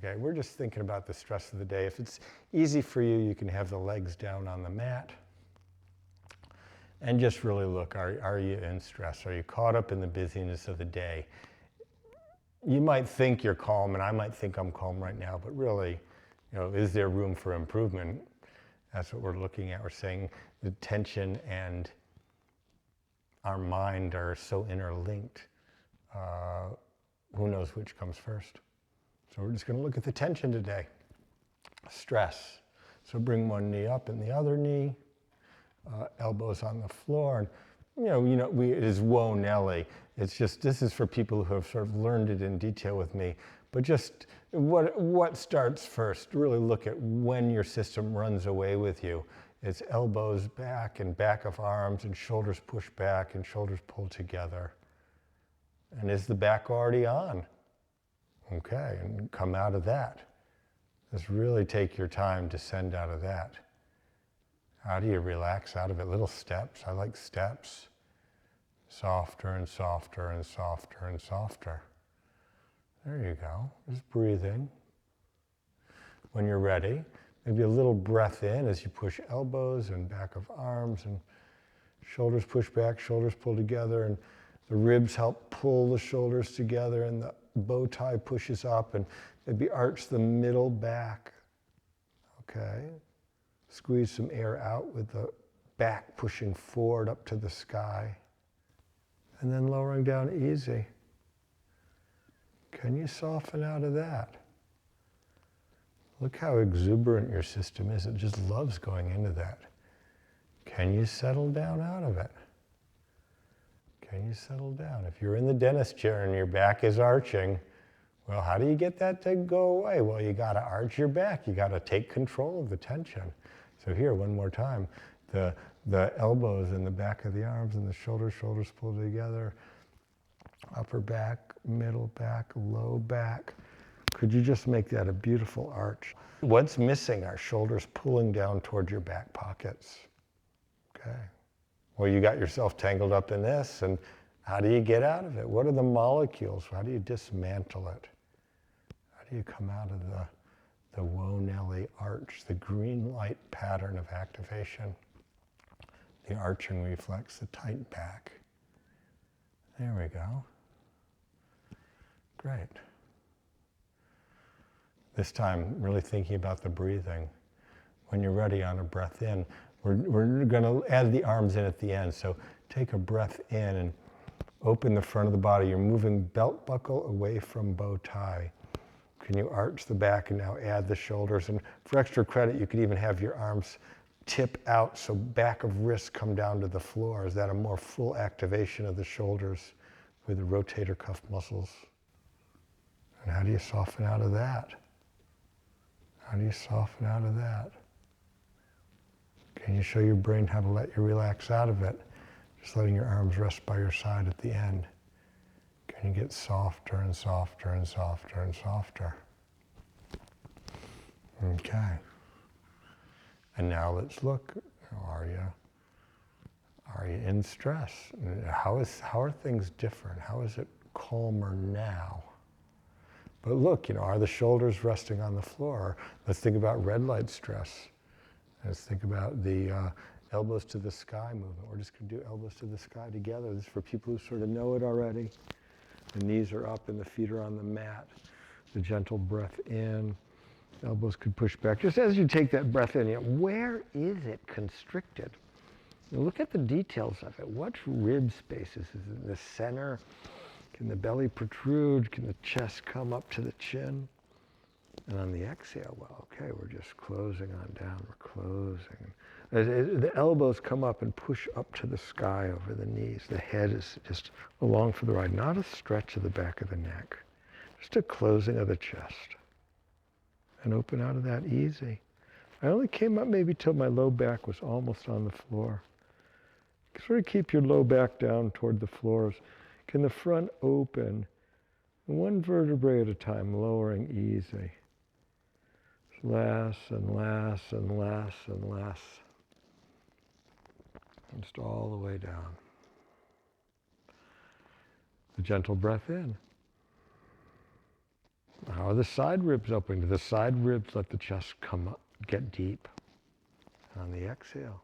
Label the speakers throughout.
Speaker 1: Okay, we're just thinking about the stress of the day. If it's easy for you, you can have the legs down on the mat. And just really look, are you in stress? Are you caught up in the busyness of the day? You might think you're calm, and I might think I'm calm right now, but really, is there room for improvement? That's what we're looking at. We're saying the tension and our mind are so interlinked. Who knows which comes first? So we're just going to look at the tension today. Stress. So bring one knee up and the other knee, elbows on the floor. And it is whoa, Nellie. It's just, this is for people who have sort of learned it in detail with me. But just what starts first? Really look at when your system runs away with you. It's elbows back and back of arms and shoulders push back and shoulders pull together. And is the back already on? Okay, and come out of that. Just really take your time, descend out of that. How do you relax out of it? Little steps. I like steps. Softer and softer and softer and softer. There you go. Just breathing. When you're ready, maybe a little breath in as you push elbows and back of arms and shoulders push back, shoulders pull together, and the ribs help pull the shoulders together, and the bow tie pushes up, and maybe arch the middle back. Okay. Squeeze some air out with the back pushing forward up to the sky. And then lowering down easy. Can you soften out of that? Look how exuberant your system is. It just loves going into that. Can you settle down out of it? Can you settle down? If you're in the dentist chair and your back is arching, well, how do you get that to go away? Well, you got to arch your back. You got to take control of the tension. So here, one more time. The elbows in the back of the arms and the shoulders pull together. Upper back, middle back, low back. Could you just make that a beautiful arch? What's missing are shoulders pulling down toward your back pockets. Okay. Well, you got yourself tangled up in this, and how do you get out of it? What are the molecules? How do you dismantle it? How do you come out of the whoa, Nellie arch, the green light pattern of activation? The arching reflex, the tight back. There we go. Great. This time, really thinking about the breathing. When you're ready on a breath in, we're going to add the arms in at the end. So take a breath in and open the front of the body. You're moving belt buckle away from bow tie. Can you arch the back and now add the shoulders? And for extra credit, you could even have your arms tip out so back of wrist come down to the floor. Is that a more full activation of the shoulders with the rotator cuff muscles? And how do you soften out of that? How do you soften out of that? Can you show your brain how to let you relax out of it? Just letting your arms rest by your side at the end. Can you get softer and softer and softer and softer? Okay. And now let's look. Are you in stress? How are things different? How is it calmer now? But look, are the shoulders resting on the floor? Let's think about red light stress. Let's think about the elbows to the sky movement. We're just going to do elbows to the sky together. This is for people who sort of know it already. The knees are up and the feet are on the mat. The gentle breath in. Elbows could push back. Just as you take that breath in, where is it constricted? Look at the details of it. What rib spaces is in the center? Can the belly protrude? Can the chest come up to the chin? And on the exhale, well, okay, we're just closing on down. We're closing. The elbows come up and push up to the sky over the knees. The head is just along for the ride. Not a stretch of the back of the neck. Just a closing of the chest. And open out of that easy. I only came up maybe till my low back was almost on the floor. Sort of keep your low back down toward the floors. Can the front open? One vertebrae at a time, lowering easy. Less and less and less and less. And just all the way down. A gentle breath in. How are the side ribs opening? Do the side ribs let the chest come up, get deep? On the exhale,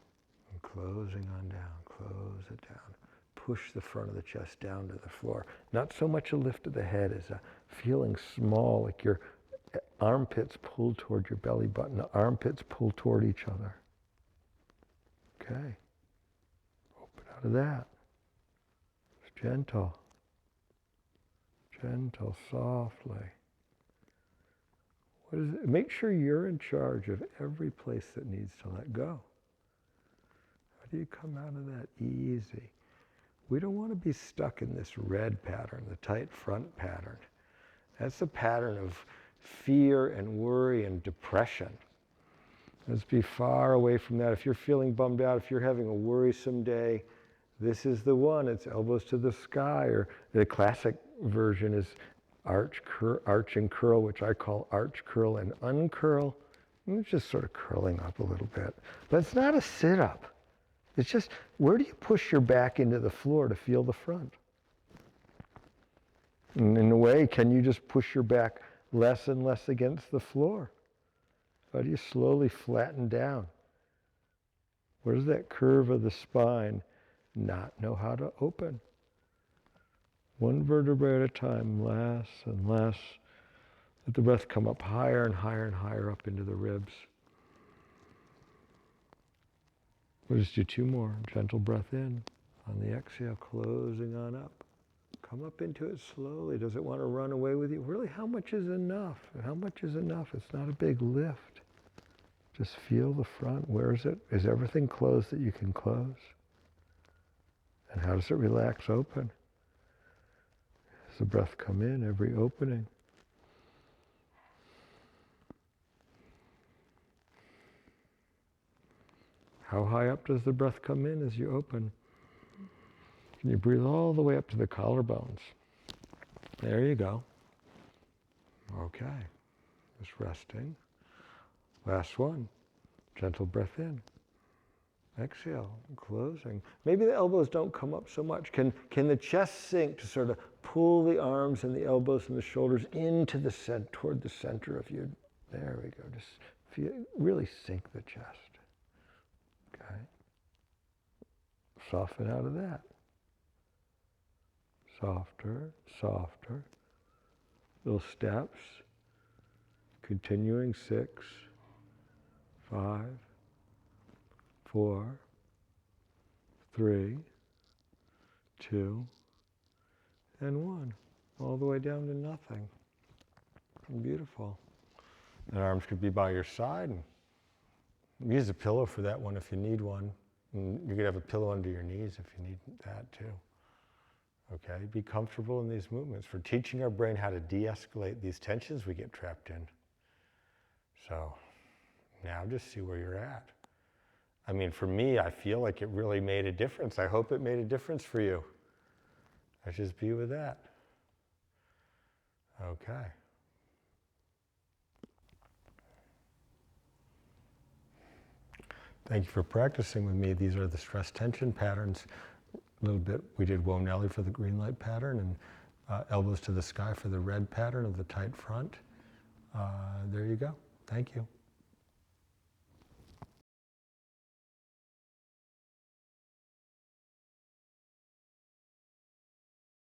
Speaker 1: and closing on down, close it down. Push the front of the chest down to the floor. Not so much a lift of the head as a feeling small, like your armpits pull toward your belly button, the armpits pull toward each other. Okay. Open out of that. It's gentle. Gentle, softly. What is it? Make sure you're in charge of every place that needs to let go. How do you come out of that? Easy. We don't want to be stuck in this red pattern, the tight front pattern. That's a pattern of fear and worry and depression. Let's be far away from that. If you're feeling bummed out, if you're having a worrisome day, this is the one. It's elbows to the sky, or the classic version is arch and curl, which I call arch, curl, and uncurl. And it's just sort of curling up a little bit. But it's not a sit-up. It's just, where do you push your back into the floor to feel the front? And in a way, can you just push your back less and less against the floor? How do you slowly flatten down? Where does that curve of the spine not know how to open? One vertebrae at a time, less and less. Let the breath come up higher and higher and higher up into the ribs. We'll just do two more. Gentle breath in. On the exhale, closing on up. Come up into it slowly. Does it want to run away with you? Really, how much is enough? How much is enough? It's not a big lift. Just feel the front. Where is it? Is everything closed that you can close? And how does it relax open? Does the breath come in, every opening? How high up does the breath come in as you open? Can you breathe all the way up to the collarbones? There you go. Okay. Just resting. Last one. Gentle breath in. Exhale, closing. Maybe the elbows don't come up so much. Can the chest sink to sort of pull the arms and the elbows and the shoulders into the toward the center of you? There we go. Just feel, really sink the chest. Okay. Soften out of that. Softer, softer. Little steps. Continuing 6, 5, 4, 3, 2, and 1. All the way down to nothing. Beautiful. And arms could be by your side. And use a pillow for that one if you need one. And you could have a pillow under your knees if you need that too. Okay, be comfortable in these movements. For teaching our brain how to de-escalate these tensions we get trapped in. So now just see where you're at. I mean, for me, I feel like it really made a difference. I hope it made a difference for you. Let's just be with that. Okay. Thank you for practicing with me. These are the stress tension patterns. A little bit, we did Whoa Nellie for the green light pattern, and elbows to the sky for the red pattern of the tight front. There you go. Thank you.